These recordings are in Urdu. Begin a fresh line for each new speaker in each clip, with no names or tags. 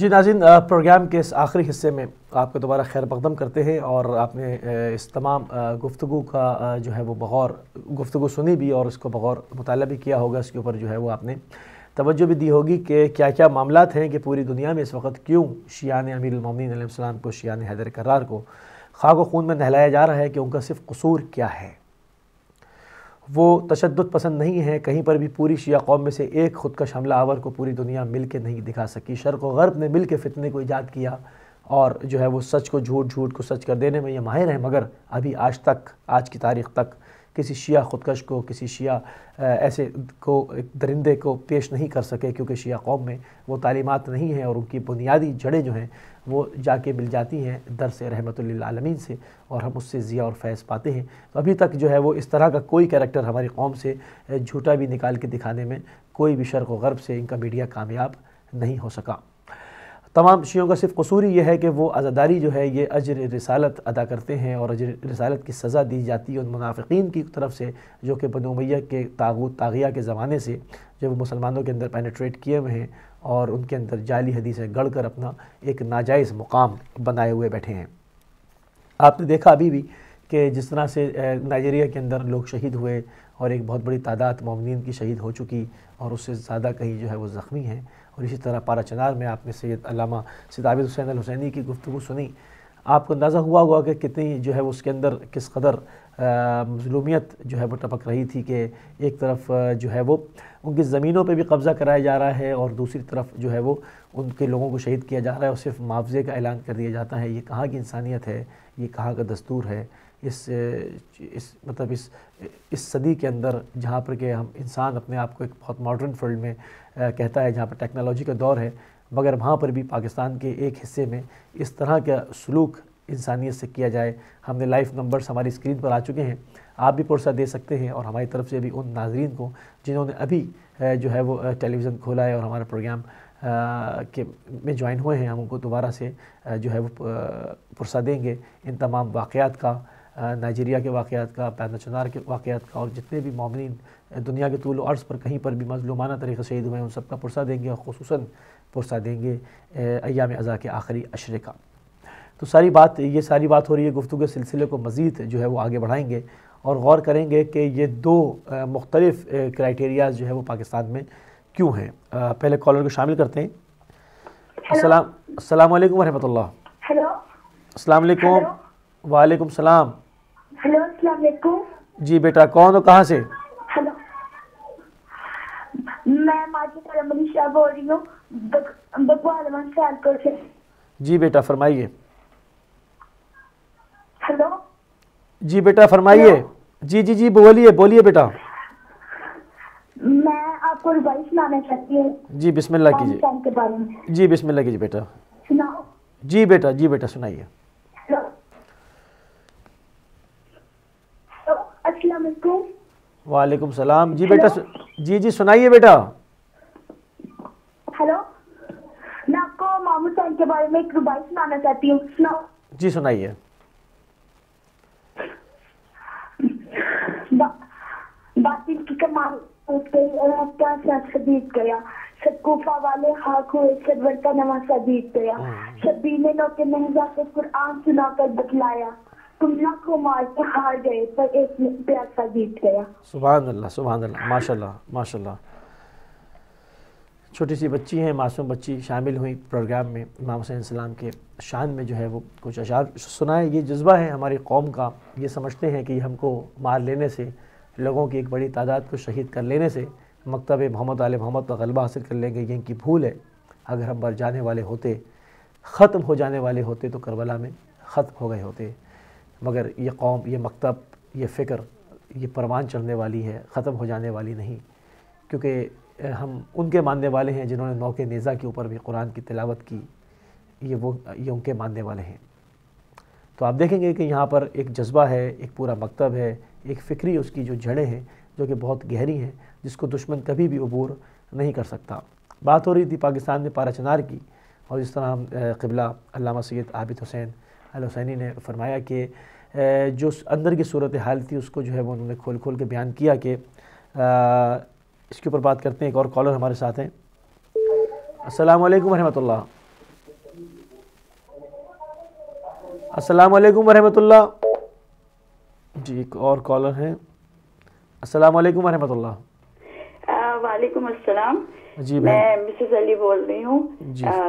جی ناظرین، پروگرام کے اس آخری حصے میں آپ کو دوبارہ خیر مقدم کرتے ہیں، اور آپ نے اس تمام گفتگو کا جو ہے وہ بغور گفتگو سنی بھی اور اس کو بغور مطالعہ بھی کیا ہوگا۔ اس کے اوپر جو ہے وہ آپ نے توجہ بھی دی ہوگی کہ کیا کیا معاملات ہیں کہ پوری دنیا میں اس وقت کیوں شیعان امیر المومنین علیہ السلام کو، شیعان حیدر کرار کو خاک و خون میں نہلایا جا رہا ہے کہ ان کا صرف قصور کیا ہے۔ وہ تشدد پسند نہیں ہے، کہیں پر بھی پوری شیعہ قوم میں سے ایک خودکش حملہ آور کو پوری دنیا مل کے نہیں دکھا سکی۔ شرق و غرب نے مل کے فتنے کو ایجاد کیا اور جو ہے وہ سچ کو جھوٹ، جھوٹ کو سچ کر دینے میں یہ ماہر ہیں، مگر ابھی آج کی تاریخ تک کسی شیعہ خودکش کو، کسی شیعہ ایسے کو، ایک درندے کو پیش نہیں کر سکے، کیونکہ شیعہ قوم میں وہ تعلیمات نہیں ہیں اور ان کی بنیادی جڑیں جو ہیں وہ جا کے مل جاتی ہیں درس رحمت للعالمین سے، اور ہم اس سے ضیاء اور فیض پاتے ہیں۔ تو ابھی تک جو ہے وہ اس طرح کا کوئی کریکٹر ہماری قوم سے جھوٹا بھی نکال کے دکھانے میں کوئی بھی شرق و غرب سے ان کا میڈیا کامیاب نہیں ہو سکا۔ تمام شیعوں کا صرف قصور ہی یہ ہے کہ وہ عزاداری جو ہے یہ اجر رسالت ادا کرتے ہیں، اور اجر رسالت کی سزا دی جاتی ہے ان منافقین کی طرف سے جو کہ بنو امیہ کے طاغیہ کے زمانے سے جو وہ مسلمانوں کے اندر پینیٹریٹ کیے ہوئے ہیں اور ان کے اندر جعلی حدیثیں گڑھ کر اپنا ایک ناجائز مقام بنائے ہوئے بیٹھے ہیں۔ آپ نے دیکھا ابھی بھی کہ جس طرح سے نائجیریا کے اندر لوگ شہید ہوئے اور ایک بہت بڑی تعداد مومنین کی شہید ہو چکی، اور اس سے زیادہ کہیں جو ہے وہ زخمی ہیں، اور اسی طرح پارا چنار میں آپ نے سید علامہ سید عابد حسین الحسینی کی گفتگو سنی، آپ کو اندازہ ہوا ہوگا کہ کتنی جو ہے اس کے اندر کس قدر مظلومیت جو ہے وہ ٹپک رہی تھی کہ ایک طرف جو ہے وہ ان کی زمینوں پہ بھی قبضہ کرایا جا رہا ہے اور دوسری طرف جو ہے وہ ان کے لوگوں کو شہید کیا جا رہا ہے اور صرف معاوضے کا اعلان کر دیا جاتا ہے۔ یہ کہاں کی انسانیت ہے، یہ کہاں کا دستور ہے اس صدی کے اندر، جہاں پر کہ ہم انسان اپنے آپ کو ایک بہت ماڈرن فیلڈ میں کہتا ہے، جہاں پر ٹیکنالوجی کا دور ہے، مگر وہاں پر بھی پاکستان کے ایک حصے میں اس طرح کا سلوک انسانیت سے کیا جائے۔ ہم نے لائیو نمبرز ہماری اسکرین پر آ چکے ہیں، آپ بھی پرسہ دے سکتے ہیں، اور ہماری طرف سے بھی ان ناظرین کو جنہوں نے ابھی جو ہے وہ ٹیلی ویژن کھولا ہے اور ہمارا پروگرام میں جوائن ہوئے ہیں، ہم ان کو دوبارہ سے جو ہے وہ پرسہ دیں گے ان تمام واقعات کا، نائجیریا کے واقعات کا، پیادہ چنار کے واقعات کا، اور جتنے بھی مومنین دنیا کے طول و عرض پر کہیں پر بھی مظلومانہ طریقے سے شہید ہوئے ہیں ان سب کا پرسہ دیں گے، اور خصوصاً پرسہ دیں گے ایام عزا کے آخری عشرے کا۔ تو یہ ساری بات ہو رہی ہے، گفتگو کے سلسلے کو مزید جو ہے وہ آگے بڑھائیں گے اور غور کریں گے کہ یہ دو مختلف کرائیٹیریاز جو ہے وہ پاکستان میں کیوں ہیں۔ پہلے کالر کو شامل کرتے ہیں۔ السلام علیکم ورحمۃ اللہ۔
ہیلو،
السلام علیکم۔ وعلیکم السلام۔
ہیلو، السلام علیکم۔
جی بیٹا، کون ہو، کہاں سے؟
ہیلو، میں ماجد علم علی شاہ بول رہی ہوں، بگوالمن سیالکوٹ سے۔
جی بیٹا فرمائیے۔
ہیلو،
جی بیٹا فرمائیے۔ جی بولیے بیٹا۔
میں آپ کو ربائی سنانا چاہتی ہوں۔
جی بسم اللہ کیجیے۔
پاکستان کے بارے میں
جی بسم اللہ کیجیے بیٹا۔
سناؤ۔
جی بیٹا سنائیے۔
ہیلو، السلام علیکم۔
وعلیکم السلام۔ جی بیٹا جی سنائیے بیٹا۔
ہیلو، میں آپ کو محمد صاحب کے بارے میں ایک ربائی سنانا چاہتی ہوں، سناؤ۔
جی سنائیے۔
باطل کی کمان اٹھ گئی اور اب کیا سیاست بیت گیا، سب کوفہ والے خاک ہوئے، سرور کا نواسہ بیت گیا، شبیر نے لوگ کے نہزہ سے قرآن سنا کر بتلایا، تم لاکھوں مار کے ہار گئے پر ایک پیاسا بیت گیا۔
سبحان اللہ، ماشاء اللہ۔ چھوٹی سی بچی ہیں، معصوم بچی شامل ہوئی پروگرام میں، امام حسین السلام کے شان میں جو ہے وہ کچھ اشعار سنائے۔ یہ جذبہ ہے ہماری قوم کا، یہ سمجھتے ہیں کہ ہم کو مار لینے سے، لوگوں کی ایک بڑی تعداد کو شہید کر لینے سے مکتب محمد آل محمد کا غلبہ حاصل کر لیں گے۔ یہ ان کی بھول ہے۔ اگر ہم مر جانے والے ہوتے، ختم ہو جانے والے ہوتے تو کربلا میں ختم ہو گئے ہوتے، مگر یہ قوم، یہ مکتب، یہ فکر، یہ پروان چڑھنے والی ہے، ختم ہو جانے والی نہیں، کیونکہ ہم ان کے ماننے والے ہیں جنہوں نے نوک نیزہ کے اوپر بھی قرآن کی تلاوت کی، یہ ان کے ماننے والے ہیں۔ تو آپ دیکھیں گے کہ یہاں پر ایک جذبہ ہے، ایک پورا مکتب ہے، ایک فکری اس کی جو جڑیں ہیں جو کہ بہت گہری ہیں، جس کو دشمن کبھی بھی عبور نہیں کر سکتا۔ بات ہو رہی تھی پاکستان میں پارا چنار کی، اور جس طرح قبلہ علامہ سید عابد حسین الحسینی نے فرمایا کہ جو اندر کی صورتحال تھی اس کو جو ہے وہ انہوں نے کھول کے بیان کیا کہ اس کے اوپر بات کرتے ہیں۔ ایک اور کالر ہمارے ساتھ ہیں۔ السلام علیکم ورحمۃ اللہ۔ السلام علیکم ورحمۃ اللہ. جی ایک اور کالر ہیں. السلام علیکم ورحمۃ اللہ.
وعلیکم السلام.
جی
میں مسز علی بول رہی ہوں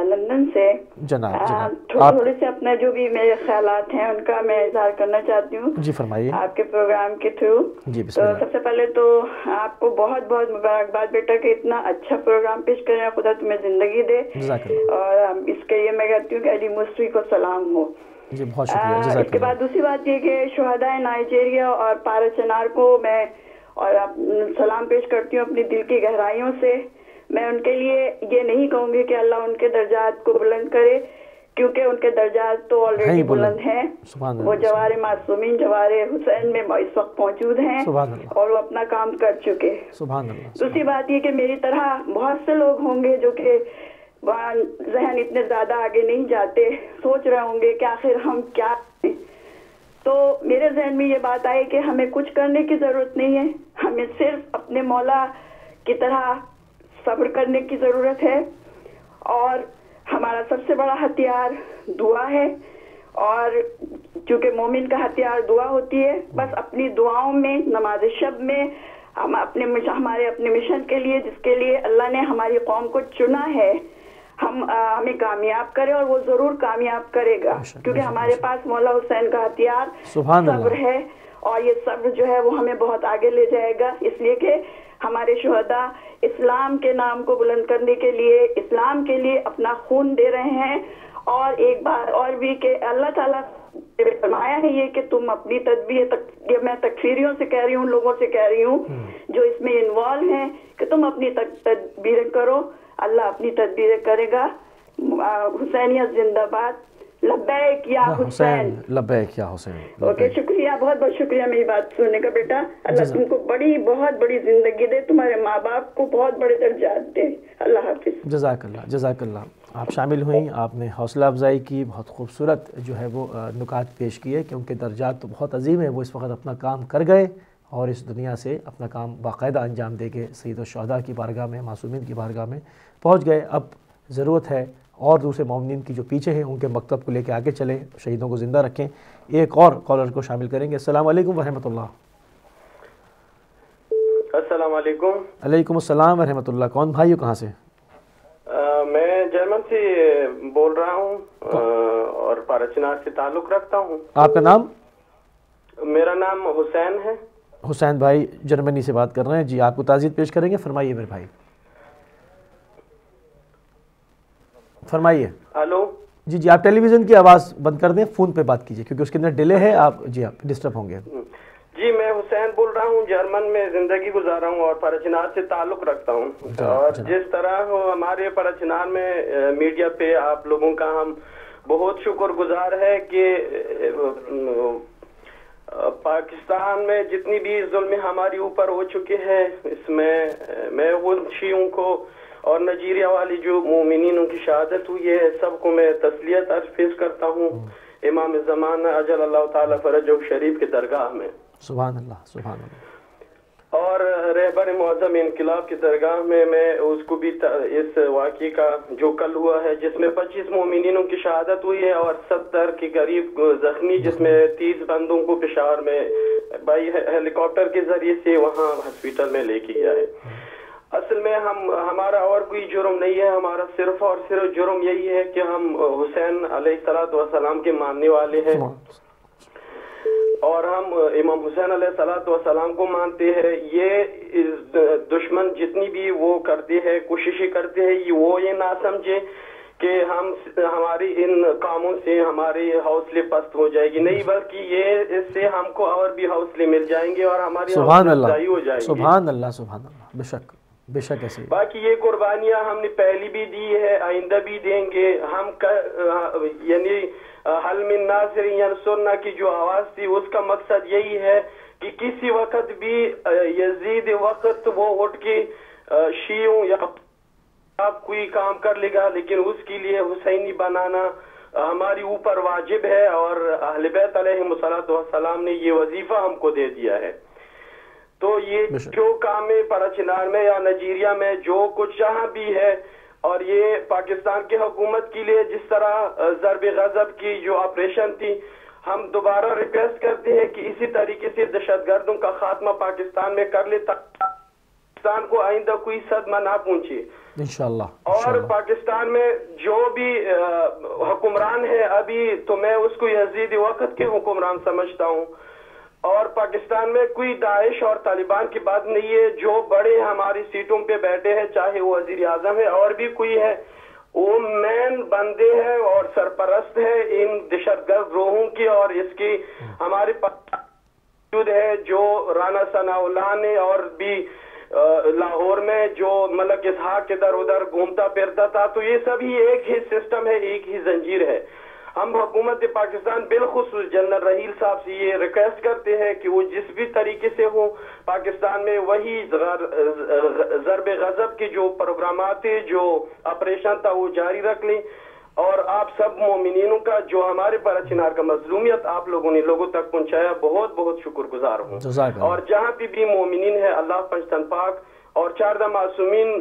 لندن سے.
جناب
تھوڑے سے اپنا جو بھی میرے خیالات ہیں ان کا میں اظہار کرنا چاہتی ہوں.
جی فرمائیے.
آپ کے پروگرام کے تھرو.
جی
تو سب سے پہلے تو آپ کو بہت بہت مبارکباد بیٹا کہ اتنا اچھا پروگرام پیش کر رہے ہیں. خدا تمہیں زندگی دے. اور اس کے لیے میں کہتی ہوں کہ علی مصری کو سلام ہو.
جی بہت شکریہ.
اس کے بعد دوسری بات یہ کہ شہدائے نائجیریا اور پارا چنار کو میں اور سلام پیش کرتی ہوں اپنی دل کی گہرائیوں سے. میں ان کے لیے یہ نہیں کہوں گی کہ اللہ ان کے درجات کو بلند کرے کیونکہ ان کے درجات تو آلریڈی بلند ہیں. وہ جوار معصومین جوار حسین میں اس وقت موجود ہیں اور وہ اپنا کام کر چکے. دوسری بات یہ کہ میری طرح بہت سے لوگ ہوں گے جو کہ ذہن اتنے زیادہ آگے نہیں جاتے, سوچ رہے ہوں گے کہ آخر ہم کیا کریں. تو میرے ذہن میں یہ بات آئی کہ ہمیں کچھ کرنے کی ضرورت نہیں ہے, ہمیں صرف اپنے مولا کی طرح صبر کرنے کی ضرورت ہے. اور ہمارا سب سے بڑا ہتھیار دعا ہے, اور چونکہ مومن کا ہتھیار دعا ہوتی ہے, بس اپنی دعاؤں میں نماز شب میں ہم ہمارے اپنے مشن کے لیے جس کے لیے اللہ نے ہماری قوم کو چنا ہے ہمیں کامیاب کرے, اور وہ ضرور کامیاب کرے گا کیونکہ ہمارے پاس مولا حسین کا ہتھیار صبر ہے, اور یہ صبر جو ہے وہ ہمیں بہت آگے لے جائے گا. اس لیے کہ ہمارے شہداء اسلام کے نام کو بلند کرنے کے لیے اسلام کے لیے اپنا خون دے رہے ہیں. اور ایک بات اور بھی کہ اللہ تعالیٰ نے فرمایا ہے یہ کہ تم اپنی تدبیر, میں تکفیریوں سے کہہ رہی ہوں, لوگوں سے کہہ رہی ہوں جو اس میں انوالو ہیں, کہ تم اپنی تدبیریں کرو, اللہ اپنی تدبیریں کرے گا. حسینیت زندہ باد. لبیک یا حسین.
لبیک یا حسین.
اوکے, شکریہ, بہت بہت شکریہ میری بات سننے کا بیٹا. اللہ تم کو بہت بڑی زندگی دے, تمہارے ماں باپ کو بہت بڑے درجات دے. اللہ حافظ.
جزاک اللہ, جزاک اللہ. آپ شامل ہوئیں, آپ نے حوصلہ افزائی کی, بہت خوبصورت جو ہے وہ نکات پیش کیے کہ ان کے درجات تو بہت عظیم ہیں. وہ اس وقت اپنا کام کر گئے اور اس دنیا سے اپنا کام باقاعدہ انجام دے کے سید الشہداء کی بارگاہ میں, معصومین کی بارگاہ میں پہنچ گئے. اب ضرورت ہے اور دوسرے مومنین کی جو پیچھے ہیں ان کے مکتب کو لے کے آگے چلیں, شہیدوں کو زندہ رکھیں. ایک اور کالر کو شامل کریں گے. السلام علیکم ورحمۃ اللہ.
السلام علیکم.
علیکم السلام ورحمۃ اللہ. کون بھائی ہو, کہاں سے؟
میں جرمن سے بول رہا ہوں اور پارا چنار سے تعلق رکھتا ہوں.
آپ کا نام؟
میرا نام حسین ہے.
حسین بھائی جرمنی سے بات کر رہے ہیں. جی آپ کو تعزیت پیش کریں گے, فرمائیے میرے بھائی, فرمائیے.
ہلو.
جی جی آپ ٹیلی ویژن کی آواز بند کر دیں, فون پہ بات کیجیے کیونکہ اس کے اندر ڈیلے ہے. آپ جی آپ ڈسٹرب ہوں گے.
جی میں حسین بول رہا ہوں, جرمن میں زندگی گزارا ہوں اور پارا چنار سے تعلق رکھتا ہوں. اور جس طرح ہمارے پارا چنار میں میڈیا پہ آپ لوگوں کا ہم بہت شکر گزار ہے کہ پاکستان میں جتنی بھی ظلم ہماری اوپر ہو چکے ہیں اس میں ان شیعوں کو اور نائجیریا والی جو مومنین کی شہادت ہوئی ہے سب کو میں تسلیت عرض پیش کرتا ہوں امام زمانہ اجل اللہ تعالی فرجہ شریف کی درگاہ میں.
سبحان اللہ, سبحان اللہ.
اور رہبر معظم انقلاب کی درگاہ میں اس کو بھی اس واقعے کا جو کل ہوا ہے جس میں 25 مومنینوں کی شہادت ہوئی ہے اور 70 کے قریب زخمی, جس میں 30 بندوں کو پشاور میں بائی ہیلی کاپٹر کے ذریعے سے وہاں ہاسپٹل میں لے کے گیا ہے. اصل میں ہمارا اور کوئی جرم نہیں ہے, ہمارا صرف اور صرف جرم یہی ہے کہ ہم حسین علیہ السلام کے ماننے والے ہیں اور ہم امام حسین علیہ السلام کو مانتے ہیں. یہ دشمن جتنی بھی وہ کرتے ہیں, کوششیں کرتے ہیں, وہ یہ نہ سمجھے کہ ہماری ان کاموں سے ہمارے حوصلے پست ہو جائے گی, نہیں بلکہ یہ اس سے ہم کو اور بھی حوصلے مل جائیں گے اور ہماری حوصلہ افزائی ہو جائے گی.
سبحان اللہ, سبحان اللہ. بے شک, بے شک ایسے.
باقی یہ قربانیاں ہم نے پہلی بھی دی ہے, آئندہ بھی دیں گے. ہم یعنی حل من ناصر ینصرنا کی جو آواز تھی اس کا مقصد یہی ہے کہ کسی وقت بھی یزید وقت وہ اٹھ کے شیعوں یا آپ کوئی کام کر لے گا, لیکن اس کے لیے حسینی بنانا ہماری اوپر واجب ہے اور اہل بیت علیہم السلام نے یہ وظیفہ ہم کو دے دیا ہے. تو یہ جو کام ہے پارا چنار میں یا نائجیریا میں جو کچھ جہاں بھی ہے اور یہ پاکستان کی حکومت کے لیے جس طرح ضرب غضب کی جو آپریشن تھی، ہم دوبارہ ریکویسٹ کرتے ہیں کہ اسی طریقے سے دہشت گردوں کا خاتمہ پاکستان میں کر لے تاکہ پاکستان کو آئندہ کوئی صدمہ نہ پہنچے انشاءاللہ۔ اور پاکستان میں جو بھی حکمران ہے ابھی، تو میں اس کو یزید وقت کے حکمران سمجھتا ہوں، اور پاکستان میں کوئی داعش اور طالبان کی بات نہیں ہے۔ جو بڑے ہماری سیٹوں پہ بیٹھے ہیں، چاہے وہ وزیر اعظم ہے اور بھی کوئی ہے، وہ مین بندے ہیں اور سرپرست ہے ان دہشت گرد گروہوں کی، اور اس کی ہمارے پاس موجود ہے جو رانا ثناء اللہ نے، اور بھی لاہور میں جو ملک اسحاق ادھر ادھر گھومتا پھرتا تھا، تو یہ سب ہی ایک ہی سسٹم ہے، ایک ہی زنجیر ہے۔ ہم حکومت پاکستان بالخصوص جنرل رحیل صاحب سے یہ ریکویسٹ کرتے ہیں کہ وہ جس بھی طریقے سے ہو پاکستان میں وہی ضرب غضب کے جو پروگرامات تھے، جو آپریشن تھا، وہ جاری رکھ لیں۔ اور آپ سب مومنینوں کا جو ہمارے پارچنار کا مظلومیت آپ لوگوں نے لوگوں تک پہنچایا، بہت بہت شکر گزار ہوں۔ اور جہاں بھی مومنین ہے، اللہ پنجتن پاک اور 14 معصومین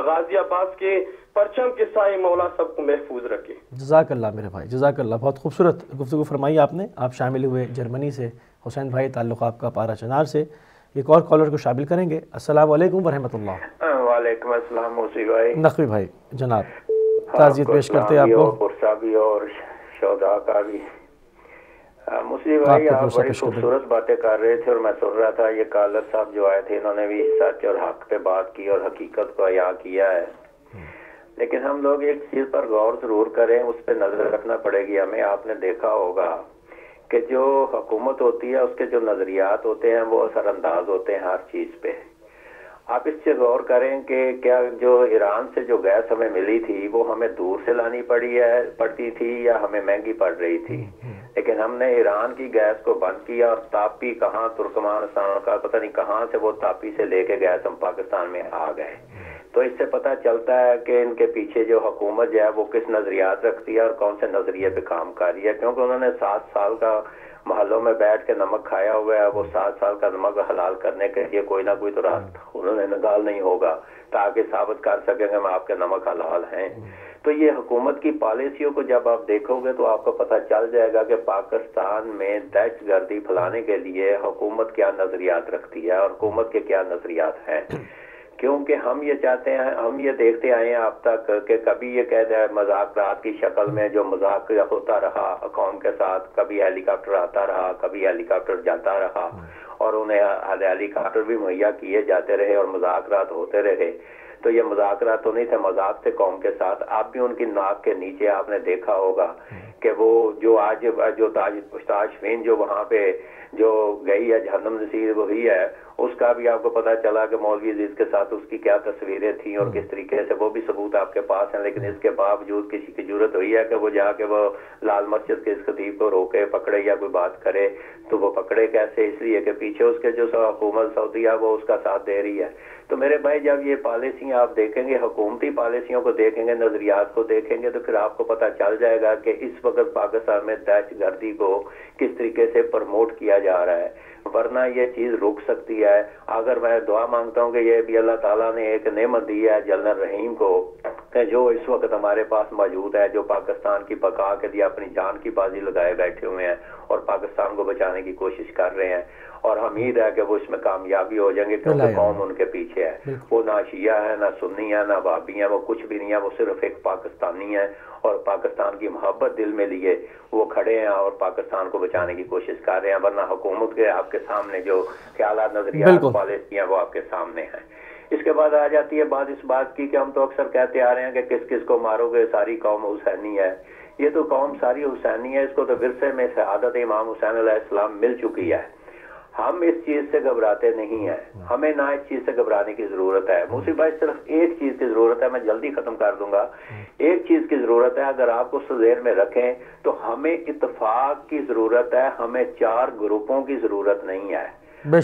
غازی عباس کے پرچم کے سائے مولا سب کو محفوظ رکھے۔
جزاک اللہ میرے بھائی، جزاک اللہ، بہت خوبصورت گفتگو فرمائی آپ نے۔ آپ شامل ہوئے جرمنی سے، حسین بھائی تعلق آپ کا پارا چنار سے۔ ایک اور کالر کو شامل کریں گے۔ السلام علیکم ورحمۃ اللہ۔
وعلیکم السلام موسی بھائی۔
نقوی بھائی جناب تعزیت پیش کرتے ہیں آپ کو۔
پرسا بھی اور شہداء کا بھی۔ موسی بھائی آپ بڑی خوبصورت باتیں کر رہے تھے اور میں سن رہا تھا۔ یہ کالر صاحب جو آئے تھے انہوں نے بھی سچ اور حق پہ بات کی اور حقیقت کو عیاں کیا ہے، لیکن ہم لوگ ایک چیز پر غور ضرور کریں، اس پہ نظر رکھنا پڑے گی ہمیں۔ آپ نے دیکھا ہوگا کہ جو حکومت ہوتی ہے اس کے جو نظریات ہوتے ہیں وہ اثر انداز ہوتے ہیں ہر چیز پہ۔ آپ اس سے غور کریں کہ کیا جو ایران سے جو گیس ہمیں ملی تھی وہ ہمیں دور سے لانی پڑتی تھی یا ہمیں مہنگی پڑ رہی تھی، لیکن ہم نے ایران کی گیس کو بند کیا اور تاپی کہاں ترکمانستان کا پتہ نہیں کہاں سے وہ تاپی سے لے کے گیس ہم پاکستان میں آ گئے۔ تو اس سے پتہ چلتا ہے کہ ان کے پیچھے جو حکومت جو ہے وہ کس نظریات رکھتی ہے اور کون سے نظریے پہ کام کر رہی ہے، کیونکہ انہوں نے 7 سال کا محلوں میں بیٹھ کے نمک کھایا ہوا ہے۔ وہ 7 سال کا نمک حلال کرنے کے لیے کوئی نہ کوئی تو راستہ انہوں نے نکال نہیں ہوگا تاکہ ثابت کر سکیں کہ ہم آپ کے نمک حلال ہیں۔ تو یہ حکومت کی پالیسیوں کو جب آپ دیکھو گے تو آپ کو پتہ چل جائے گا کہ پاکستان میں دہشت گردی پھیلانے کے لیے حکومت کیا نظریات رکھتی ہے اور حکومت کے کیا نظریات ہیں۔ کیونکہ ہم یہ چاہتے ہیں، ہم یہ دیکھتے آئے ہیں اب تک کہ کبھی یہ کہہ دیں مذاکرات کی شکل میں جو مذاق ہوتا رہا قوم کے ساتھ، کبھی ہیلی کاپٹر آتا رہا، کبھی ہیلی کاپٹر جاتا رہا اور انہیں ہیلی کاپٹر بھی مہیا کیے جاتے رہے اور مذاکرات ہوتے رہے۔ تو یہ مذاکرات تو نہیں تھے، مذاق تھے قوم کے ساتھ۔ آپ بھی ان کی ناک کے نیچے آپ نے دیکھا ہوگا کہ وہ جو آج جو تاشفین جو وہاں پہ جو گئی ہے جہنم نصیب وہی ہے، اس کا بھی آپ کو پتا چلا کہ مولوی عزیز کے ساتھ اس کی کیا تصویریں تھیں اور کس طریقے سے، وہ بھی ثبوت آپ کے پاس ہیں۔ لیکن اس کے باوجود کسی کی ضرورت ہوئی ہے کہ وہ جا کے وہ لال مسجد کے اس خطیب کو روکے پکڑے یا کوئی بات کرے، تو وہ پکڑے کیسے؟ اس لیے کہ پیچھے اس کے جو حکومت سعودیہ وہ اس کا ساتھ دے رہی ہے۔ تو میرے بھائی جب یہ پالیسیاں آپ دیکھیں گے، حکومتی پالیسیوں کو دیکھیں گے، نظریات کو دیکھیں گے، تو پھر آپ کو پتہ چل جائے گا کہ اس وقت پاکستان میں دہشت گردی کو کس طریقے سے پروموٹ کیا جا رہا ہے، ورنہ یہ چیز رک سکتی ہے۔ اگر میں دعا مانگتا ہوں کہ یہ بھی اللہ تعالیٰ نے ایک نعمت دی ہے جنرل رحیم کو کہ جو اس وقت ہمارے پاس موجود ہے، جو پاکستان کی بقا کے لیے اپنی جان کی بازی لگائے بیٹھے ہوئے ہیں اور پاکستان کو بچانے کی کوشش کر رہے ہیں، اور امید ہے کہ وہ اس میں کامیابی ہو جائیں گے کیونکہ قوم ان کے پیچھے ہے۔ وہ نہ شیعہ ہے، نہ سنی ہے، نہ وہابی ہیں، وہ کچھ بھی نہیں ہے، وہ صرف ایک پاکستانی ہے اور پاکستان کی محبت دل میں لیے وہ کھڑے ہیں اور پاکستان کو بچانے کی کوشش کر رہے ہیں، ورنہ حکومت کے آپ کے سامنے جو خیالات نظریات پالیسیاں وہ آپ کے سامنے ہیں۔ اس کے بعد آ جاتی ہے بات اس بات کی کہ ہم تو اکثر کہتے آ رہے ہیں کہ کس کس کو مارو گے، ساری قوم حسینی ہے۔ یہ تو قوم ساری حسینی ہے، اس کو تو ورثے میں شہادت امام حسین علیہ السلام مل چکی ہے۔ ہم اس چیز سے گھبراتے نہیں ہیں، ہمیں نہ اس چیز سے گھبرانے کی ضرورت ہے۔ موسی بھائی صرف ایک چیز کی ضرورت ہے، میں جلدی ختم کر دوں گا۔ ایک چیز کی ضرورت ہے، اگر آپ کو ذہن میں رکھیں تو ہمیں اتفاق کی ضرورت ہے، ہمیں 4 گروپوں کی ضرورت نہیں ہے۔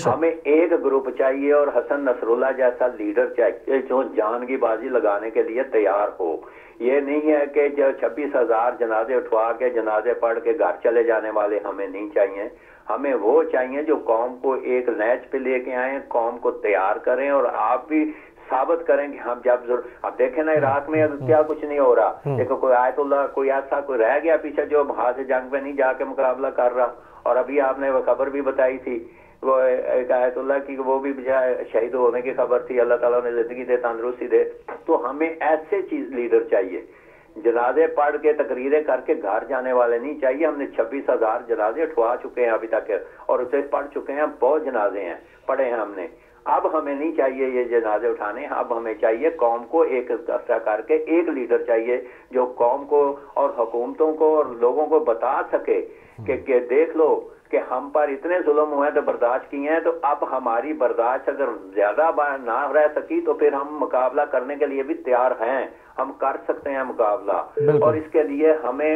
ہمیں ایک گروپ چاہیے اور حسن نصر اللہ جیسا لیڈر چاہیے جو جان کی بازی لگانے کے لیے تیار ہو۔ یہ نہیں ہے کہ جو 26,000 جنازے اٹھوا کے جنازے پڑھ کے گھر چلے جانے والے ہمیں نہیں چاہیے۔ ہمیں وہ چاہیے جو قوم کو ایک نیچ پہ لے کے آئیں، قوم کو تیار کریں، اور آپ بھی ثابت کریں کہ ہم جب اب دیکھیں نا عراق میں کیا کچھ نہیں ہو رہا، دیکھو کوئی آیت اللہ کوئی ایسا کوئی رہ گیا پیچھے جو ہاتھ سے جنگ پہ نہیں جا کے مقابلہ کر رہا. اور ابھی آپ نے وہ خبر بھی بتائی تھی وہ ایک آیت اللہ کی، وہ بھی شہید ہونے کی خبر تھی. اللہ تعالیٰ نے زندگی دے تندرستی دے. تو ہمیں ایسے چیز لیڈر چاہیے، جنازے پڑھ کے تقریریں کر کے گھر جانے والے نہیں چاہیے. ہم نے 26,000 جنازے اٹھوا چکے ہیں ابھی تک اور اسے پڑھ چکے ہیں، بہت جنازے ہیں پڑھے ہیں ہم نے. اب ہمیں نہیں چاہیے یہ جنازے اٹھانے، اب ہمیں چاہیے قوم کو ایک اکٹھا کر کے ایک لیڈر چاہیے جو قوم کو اور حکومتوں کو اور لوگوں کو بتا سکے کہ دیکھ لو کہ ہم پر اتنے ظلم ہوئے ہیں تو برداشت کیے ہیں، تو اب ہماری برداشت اگر زیادہ نہ رہ سکی تو پھر ہم مقابلہ کرنے کے لیے بھی تیار ہیں، ہم کر سکتے ہیں مقابلہ. اور اس کے لیے ہمیں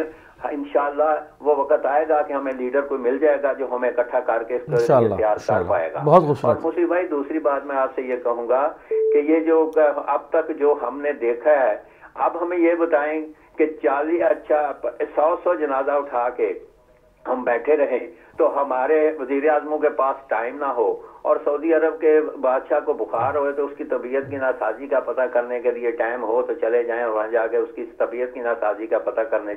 انشاءاللہ وہ وقت آئے گا کہ ہمیں لیڈر کوئی مل جائے گا جو ہمیں اکٹھا کر کے اس کو تیار کر پائے گا. اور مصری بھائی دوسری بات میں آپ سے یہ کہوں گا کہ یہ جو اب تک جو ہم نے دیکھا ہے، اب ہمیں یہ بتائیں کہ 100 جنازہ اٹھا کے ہم بیٹھے رہیں تو ہمارے وزیر اعظموں کے پاس ٹائم نہ ہو، اور سعودی عرب کے بادشاہ کو بخار ہوئے تو اس کی طبیعت کی ناسازی کا پتہ کرنے کے لیے ٹائم ہو تو چلے جائیں اور وہاں جا کے اس کی طبیعت کی ناسازی کا پتہ کرنے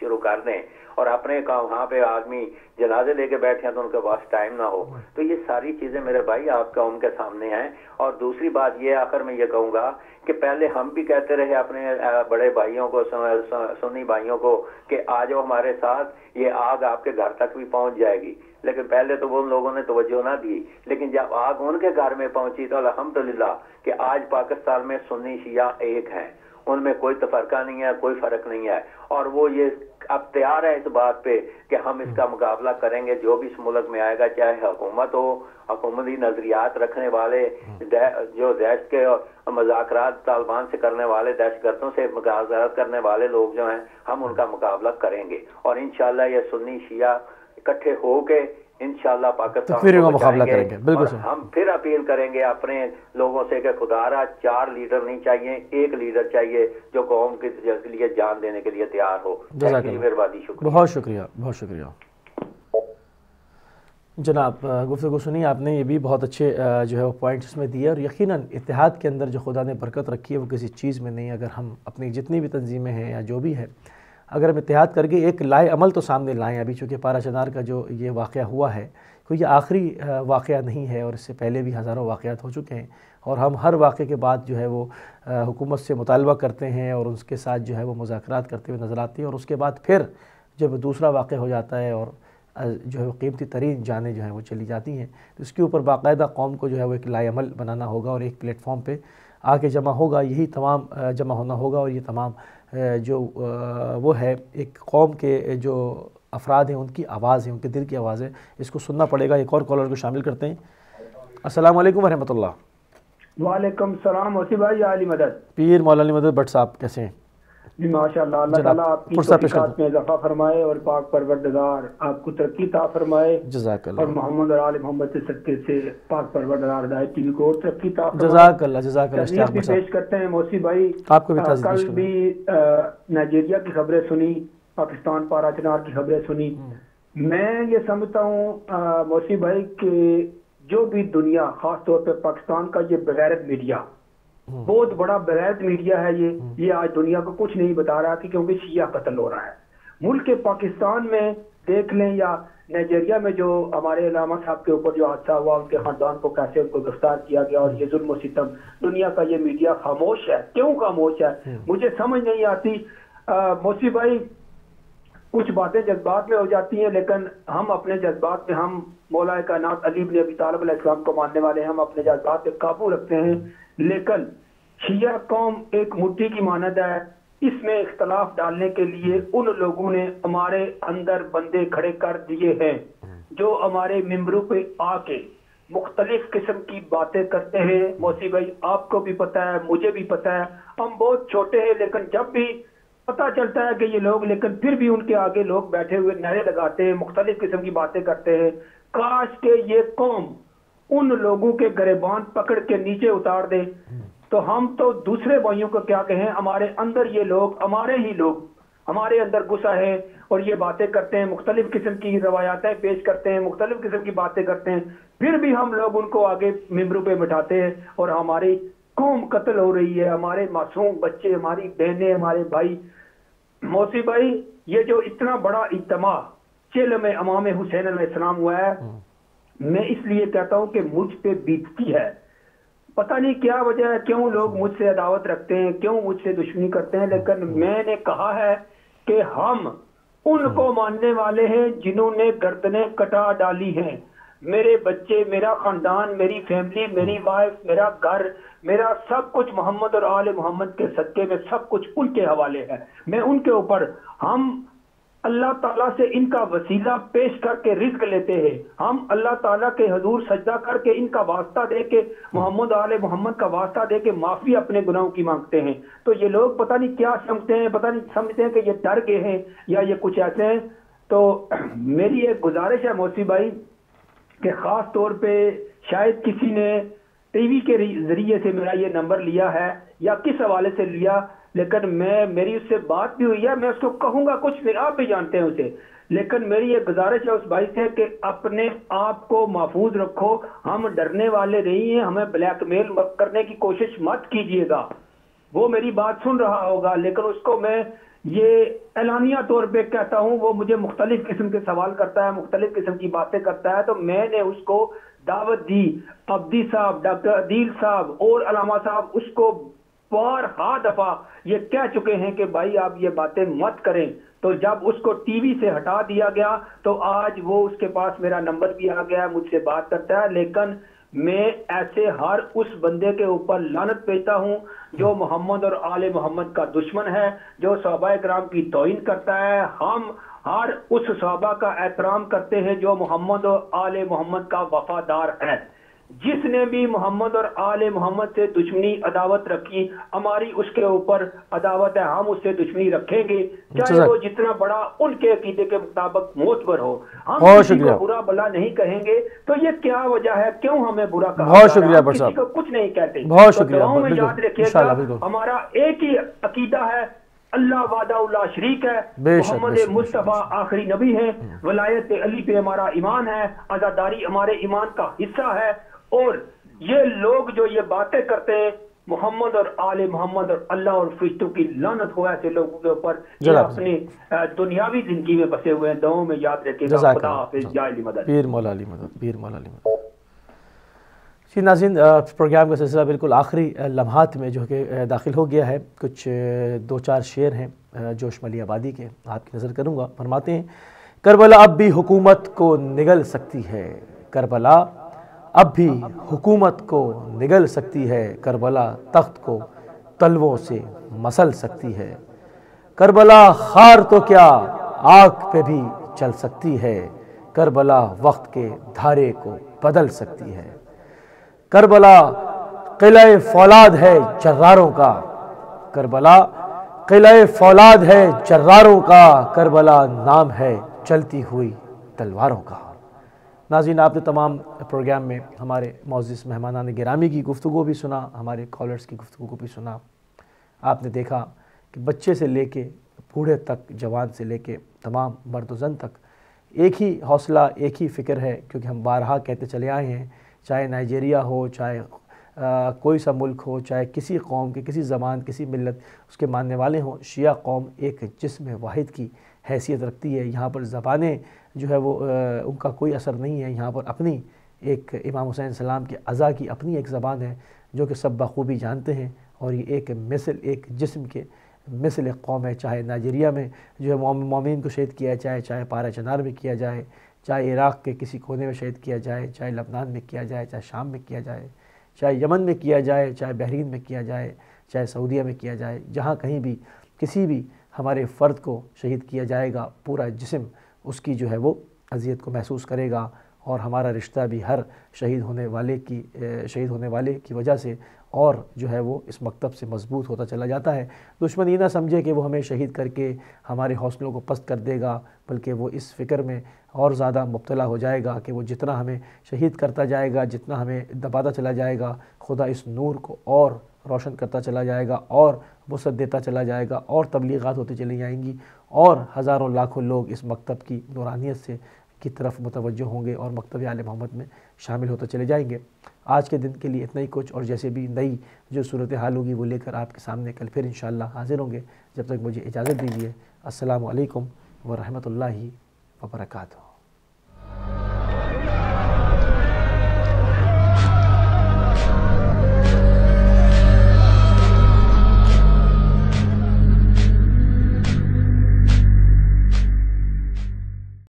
شروع کر دیں، اور اپنے وہاں پہ آدمی جنازے لے کے بیٹھے ہیں تو ان کے پاس ٹائم نہ ہو. تو یہ ساری چیزیں میرے بھائی آپ کا ان کے سامنے ہیں. اور دوسری بات یہ آخر میں یہ کہوں گا کہ پہلے ہم بھی کہتے رہے اپنے بڑے بھائیوں کو، سنی بھائیوں کو کہ آ جاؤ ہمارے ساتھ، یہ آگ آپ کے گھر تک بھی پہنچ جائے گی. لیکن پہلے تو وہ لوگوں نے توجہ نہ دی، لیکن جب آگ ان کے گھر میں پہنچی تو الحمدللہ کہ آج پاکستان میں سنی شیعہ ایک ہیں، ان میں کوئی تفرقہ نہیں ہے، کوئی فرق نہیں ہے. اور وہ یہ اب تیار ہے اس بات پہ کہ ہم اس کا مقابلہ کریں گے جو بھی اس ملک میں آئے گا، چاہے حکومت ہو، حکومتی نظریات رکھنے والے، جو دہشت کے مذاکرات طالبان سے کرنے والے، دہشت گردوں سے مذاکرات کرنے والے لوگ جو ہیں، ہم ان کا مقابلہ کریں گے. اور انشاءاللہ یہ سنی شیعہ اکٹھے ہو کے انشاءاللہ پاکستان کو مقابلہ کریں گے. بالکل ہم پھر اپیل کریں گے اپنے لوگوں سے کہ خدا را 4 لیڈر نہیں چاہیے، ایک لیڈر چاہیے جو قوم کے لیے جان دینے کے لیے تیار ہو.
بہت شکریہ، بہت شکریہ جناب. گفتگو سنی آپ نے، یہ بھی بہت اچھے جو ہے وہ پوائنٹس اس میں دیے. اور یقیناً اتحاد کے اندر جو خدا نے برکت رکھی ہے وہ کسی چیز میں نہیں. اگر ہم اپنی جتنی بھی تنظیمیں ہیں یا جو بھی ہے، اگر ہم اتحاد کر کے ایک لائے عمل تو سامنے لائیں. ابھی چونکہ پارا چنار کا جو یہ واقعہ ہوا ہے کوئی یہ آخری واقعہ نہیں ہے، اور اس سے پہلے بھی ہزاروں واقعات ہو چکے ہیں، اور ہم ہر واقعے کے بعد جو ہے وہ حکومت سے مطالبہ کرتے ہیں اور اس کے ساتھ جو ہے وہ مذاکرات کرتے ہوئے نظر آتے ہیں. اور اس کے بعد پھر جب دوسرا واقعہ ہو جاتا ہے اور جو ہے وہ قیمتی ترین جانیں جو ہیں وہ چلی جاتی ہیں، تو اس کے اوپر باقاعدہ قوم کو جو ہے وہ ایک لائے عمل بنانا ہوگا اور ایک پلیٹ فارم پہ آ کے جمع ہوگا. یہی تمام جمع ہونا ہوگا، اور یہ تمام جو وہ ہے ایک قوم کے جو افراد ہیں ان کی آواز ہے، ان کے دل کی آواز ہے، اس کو سننا پڑے گا. ایک اور کالر کو شامل کرتے ہیں. السلام علیکم ورحمۃ اللہ.
وعلیکم السلام. موسی بھائی علی مدد،
پیر مولا علی مدد بٹ صاحب کیسے ہیں؟
جی ماشاء اللہ، اللہ تعالیٰ آپ کی توفیقات میں اضافہ فرمائے اور پاک پروردگار آپ کو ترقی عطا فرمائے.
جزاک اللہ.
اور محمد اور آل محمد سے صدقے سے پاک پروردگار ہدایت ٹی وی کو اور ترقی عطا فرمائے.
جزاک اللہ، جزاک اللہ.
تعزیت بھی پیش کرتے ہیں موسی بھائی،
آپ کو بھی تعزیت پیش
کل بھی نائجیریا کی خبریں سنی، پاکستان پارا چنار کی خبریں سنی. میں یہ سمجھتا ہوں موسی بھائی کہ جو بھی دنیا، خاص طور پہ پاکستان کا یہ بغیرت میڈیا، بہت بڑا بغیرت میڈیا ہے یہ آج دنیا کو کچھ نہیں بتا رہا کہ کیونکہ شیعہ قتل ہو رہا ہے. ملک پاکستان میں دیکھ لیں یا نائجیریا میں جو ہمارے علامہ صاحب کے اوپر جو حادثہ ہوا، ان کے خاندان کو کیسے ان کو گرفتار کیا گیا، اور یہ ظلم و ستم، دنیا کا یہ میڈیا خاموش ہے. کیوں خاموش ہے مجھے سمجھ نہیں آتی. موسی بھائی کچھ باتیں جذبات میں ہو جاتی ہیں، لیکن ہم اپنے جذبات میں، ہم مولا کائنات علی بن ابی طالب علیہ السلام کو ماننے والے ہیں، ہم اپنے جذبات پہ قابو رکھتے ہیں. لیکن شیعہ قوم ایک مٹھی کی مانند ہے. اس میں اختلاف ڈالنے کے لیے ان لوگوں نے ہمارے اندر بندے کھڑے کر دیے ہیں جو ہمارے ممبروں پہ آ کے مختلف قسم کی باتیں کرتے ہیں. موسی بھائی آپ کو بھی پتہ ہے، مجھے بھی پتہ ہے، ہم بہت چھوٹے ہیں لیکن جب بھی پتہ چلتا ہے کہ یہ لوگ، لیکن پھر بھی ان کے آگے لوگ بیٹھے ہوئے نعرے لگاتے ہیں، مختلف قسم کی باتیں کرتے ہیں. کاش کہ یہ قوم ان لوگوں کے گریبان پکڑ کے نیچے اتار دے. تو ہم تو دوسرے بھائیوں کو کیا کہیں، ہمارے اندر یہ لوگ، ہمارے ہی لوگ ہمارے اندر غصہ ہے اور یہ باتیں کرتے ہیں، مختلف قسم کی روایاتیں پیش کرتے ہیں، مختلف قسم کی باتیں کرتے ہیں، پھر بھی ہم لوگ ان کو آگے ممبروں پہ بٹھاتے ہیں اور ہماری قوم قتل ہو رہی ہے، ہمارے معصوم بچے، ہماری بہنیں، ہمارے بھائی. موسی بھائی یہ جو اتنا بڑا اجتماع چل میں امام حسین علیہ السلام ہوا ہے، میں اس لیے کہتا ہوں کہ مجھ پہ بیتتی ہے. پتہ نہیں کیا وجہ ہے، کیوں لوگ مجھ سے عداوت رکھتے ہیں، کیوں مجھ سے دشمنی کرتے ہیں، لیکن میں نے کہا ہے کہ ہم ان کو ماننے والے ہیں جنہوں نے گردنیں کٹا ڈالی ہیں. میرے بچے، میرا خاندان، میری فیملی، میری وائف، میرا گھر، میرا سب کچھ محمد اور آل محمد کے صدقے میں سب کچھ ان کے حوالے ہے. میں ان کے اوپر، ہم اللہ تعالیٰ سے ان کا وسیلہ پیش کر کے رزق لیتے ہیں. ہم اللہ تعالیٰ کے حضور سجدہ کر کے ان کا واسطہ دے کے، محمد آل محمد کا واسطہ دے کے معافی اپنے گناہوں کی مانگتے ہیں. تو یہ لوگ پتہ نہیں کیا سمجھتے ہیں، پتہ نہیں سمجھتے ہیں کہ یہ ڈر گئے ہیں یا یہ کچھ ایسے ہیں. تو میری ایک گزارش ہے موسی بھائی کہ خاص طور پہ شاید کسی نے ٹی وی کے ذریعے سے میرا یہ نمبر لیا ہے یا کس حوالے سے لیا، لیکن میری اس سے بات بھی ہوئی ہے. میں اس کو کہوں گا کچھ نہیں، آپ بھی جانتے ہیں اسے، لیکن میری یہ گزارش ہے اس بھائی سے کہ اپنے آپ کو محفوظ رکھو. ہم ڈرنے والے نہیں ہیں، ہمیں بلیک میل کرنے کی کوشش مت کیجیے گا. وہ میری بات سن رہا ہوگا، لیکن اس کو میں یہ اعلانیہ طور پہ کہتا ہوں. وہ مجھے مختلف قسم کے سوال کرتا ہے، مختلف قسم کی باتیں کرتا ہے، تو میں نے اس کو دعوت دی. عبدی صاحب، ڈاکٹر عدیل صاحب اور علامہ صاحب اس کو بارہا دفعہ یہ کہہ چکے ہیں کہ بھائی آپ یہ باتیں مت کریں. تو جب اس کو ٹی وی سے ہٹا دیا گیا تو آج وہ اس کے پاس میرا نمبر بھی آ گیا، مجھ سے بات کرتا ہے. لیکن میں ایسے ہر اس بندے کے اوپر لعنت بھیجتا ہوں جو محمد اور آل محمد کا دشمن ہے، جو صحابہ کرام کی توہین کرتا ہے. ہم ہر اس صحابہ کا احترام کرتے ہیں جو محمد اور آل محمد کا وفادار ہے. جس نے بھی محمد اور آل محمد سے دشمنی عداوت رکھی، ہماری اس کے اوپر عداوت ہے، ہم اس سے دشمنی رکھیں گے چاہے وہ جتنا بڑا ان کے عقیدے کے مطابق معتبر ہو. ہم کسی کو برا بلا نہیں کہیں گے. تو یہ کیا وجہ ہے، کیوں ہمیں برا کہا؟
بہت شکریہ
کسی کو کچھ نہیں کہتے.
بہت شکریہ.
میں یاد رکھیے گا ہمارا ایک ہی عقیدہ ہے، اللہ وحدہ لا شریک ہے، محمد مصطفیٰ آخری نبی ہے، ولایت علی پہ ہمارا ایمان ہے، عزاداری ہمارے ایمان کا حصہ ہے. اور یہ لوگ جو یہ باتیں کرتے ہیں محمد اور آل محمد اور اللہ اور فرشتوں کی لعنت ہو ایسے لوگوں کے اوپر، یہ اپنی دنیاوی زندگی میں بسے ہوئے ہیں. دعاؤں میں یاد رکھے گا. خدا حافظ. یا علی مدد.
پیر مولا علی مدد. پیر مولا علی مدد. جی ناظرین، پروگرام کا سلسلہ بالکل آخری لمحات میں جو کہ داخل ہو گیا ہے. کچھ 2-4 شعر ہیں جوش ملی آبادی کے، آپ کی نظر کروں گا. فرماتے ہیں کربلا اب بھی حکومت کو نگل سکتی ہے، کربلا اب بھی حکومت کو نگل سکتی ہے، کربلا تخت کو تلووں سے مسل سکتی ہے، کربلا خار تو کیا آگ پہ بھی چل سکتی ہے، کربلا وقت کے دھارے کو بدل سکتی ہے، کربلا قلعہ فولاد ہے جراروں کا، کربلا قلعہ فولاد ہے جراروں کا، کربلا نام ہے چلتی ہوئی تلواروں کا. ناظرین، آپ نے تمام پروگرام میں ہمارے معزز مہمانان گرامی کی گفتگو بھی سنا، ہمارے کالرز کی گفتگو کو بھی سنا. آپ نے دیکھا کہ بچے سے لے کے بوڑھے تک، جوان سے لے کے تمام مرد و زن تک ایک ہی حوصلہ، ایک ہی فکر ہے. کیونکہ ہم بارہا کہتے چلے آئے ہیں، چاہے نائجیریا ہو، چاہے کوئی سا ملک ہو، چاہے کسی قوم کے، کسی زبان، کسی ملت اس کے ماننے والے ہوں، شیعہ قوم ایک جسم واحد کی حیثیت رکھتی ہے. یہاں پر زبانیں جو ہے وہ ان کا کوئی اثر نہیں ہے. یہاں پر اپنی ایک امام حسین السلام کے عزا کی اپنی ایک زبان ہے جو کہ سب بخوبی جانتے ہیں. اور یہ ایک مثل، ایک جسم کے مثل ایک قوم ہے. چاہے نائجیریا میں جو ہے مومنین کو شہید کیا جائے، چاہے پارا چنار میں کیا جائے، چاہے عراق کے کسی کونے میں شہید کیا جائے، چاہے لبنان میں کیا جائے، چاہے شام میں کیا جائے، چاہے یمن میں کیا جائے، چاہے بحرین میں کیا جائے، چاہے سعودیہ میں کیا جائے، جہاں کہیں بھی کسی بھی ہمارے فرد کو شہید کیا جائے گا، پورا جسم اس کی جو ہے وہ اذیت کو محسوس کرے گا. اور ہمارا رشتہ بھی ہر شہید ہونے والے کی وجہ سے اور جو ہے وہ اس مکتب سے مضبوط ہوتا چلا جاتا ہے. دشمن یہ نہ سمجھے کہ وہ ہمیں شہید کر کے ہمارے حوصلوں کو پست کر دے گا، بلکہ وہ اس فکر میں اور زیادہ مبتلا ہو جائے گا کہ وہ جتنا ہمیں شہید کرتا جائے گا، جتنا ہمیں دباتا چلا جائے گا، خدا اس نور کو اور روشن کرتا چلا جائے گا، اور وسعت دیتا چلا جائے گا، اور تبلیغات ہوتی چلی جائیں گی، اور ہزاروں لاکھوں لوگ اس مکتب کی نورانیت سے کی طرف متوجہ ہوں گے اور مکتب آل محمد میں شامل ہوتے چلے جائیں گے. آج کے دن کے لیے اتنا ہی کچھ، اور جیسے بھی نئی جو صورتحال ہوگی وہ لے کر آپ کے سامنے کل پھر انشاءاللہ حاضر ہوں گے. جب تک مجھے اجازت دیجیے. السلام علیکم ورحمۃ اللہ وبرکاتہ.